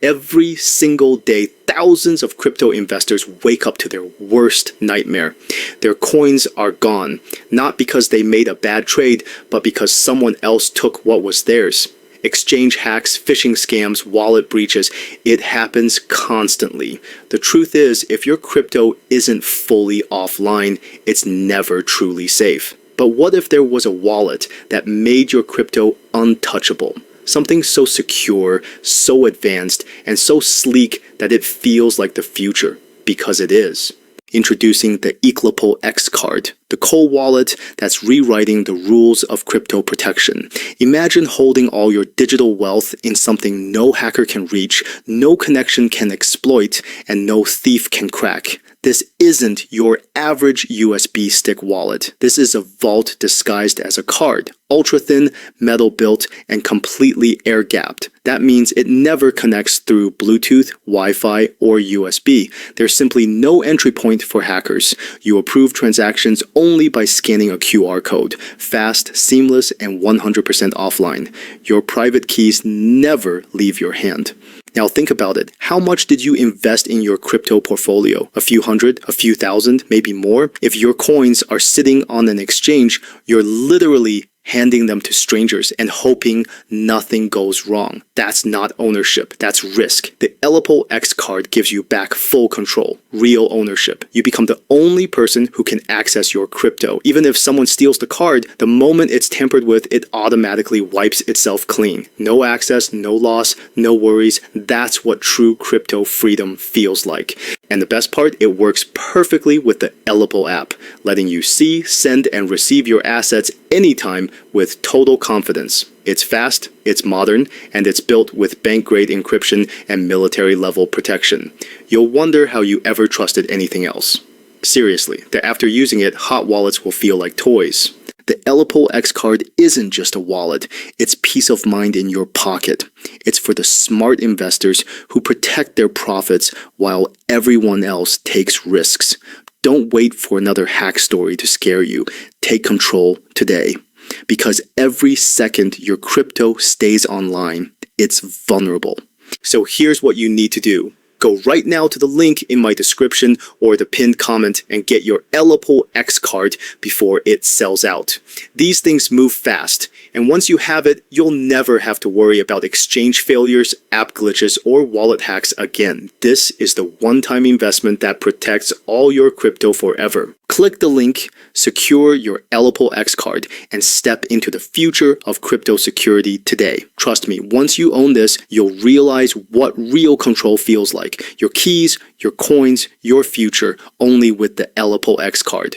Every single day, thousands of crypto investors wake up to their worst nightmare. Their coins are gone, not because they made a bad trade, but because someone else took what was theirs. Exchange hacks, phishing scams, wallet breaches, it happens constantly. The truth is, if your crypto isn't fully offline, it's never truly safe. But what if there was a wallet that made your crypto untouchable? Something so secure, so advanced, and so sleek that it feels like the future, because it is. Introducing the ELLIPAL X Card, the cold wallet that's rewriting the rules of crypto protection. Imagine holding all your digital wealth in something no hacker can reach, no connection can exploit, and no thief can crack. This isn't your average USB stick wallet. This is a vault disguised as a card. Ultra thin, metal built, and completely air gapped. That means it never connects through Bluetooth, Wi-Fi, or USB. There's simply no entry point for hackers. You approve transactions only by scanning a QR code. Fast, seamless, and 100% offline. Your private keys never leave your hand. Now think about it. How much did you invest in your crypto portfolio? A few hundred, a few thousand, maybe more? If your coins are sitting on an exchange, you're literally handing them to strangers and hoping nothing goes wrong. That's not ownership, that's risk. The ELLIPAL X Card gives you back full control, real ownership. You become the only person who can access your crypto. Even if someone steals the card, the moment it's tampered with, it automatically wipes itself clean. No access, no loss, no worries. That's what true crypto freedom feels like. And the best part, it works perfectly with the ELLIPAL app, letting you see, send, and receive your assets anytime with total confidence. It's fast, it's modern, and it's built with bank-grade encryption and military-level protection. You'll wonder how you ever trusted anything else. Seriously, that after using it, hot wallets will feel like toys. The ELLIPAL X Card isn't just a wallet, it's peace of mind in your pocket. It's for the smart investors who protect their profits while everyone else takes risks. Don't wait for another hack story to scare you. Take control today. Because every second your crypto stays online, it's vulnerable. So here's what you need to do. Go right now to the link in my description or the pinned comment and get your ELLIPAL X Card before it sells out. These things move fast, and once you have it, you'll never have to worry about exchange failures, app glitches, or wallet hacks again. This is the one-time investment that protects all your crypto forever. Click the link, secure your ELLIPAL X Card, and step into the future of crypto security today. Trust me, once you own this, you'll realize what real control feels like. Your keys, your coins, your future, only with the ELLIPAL X Card.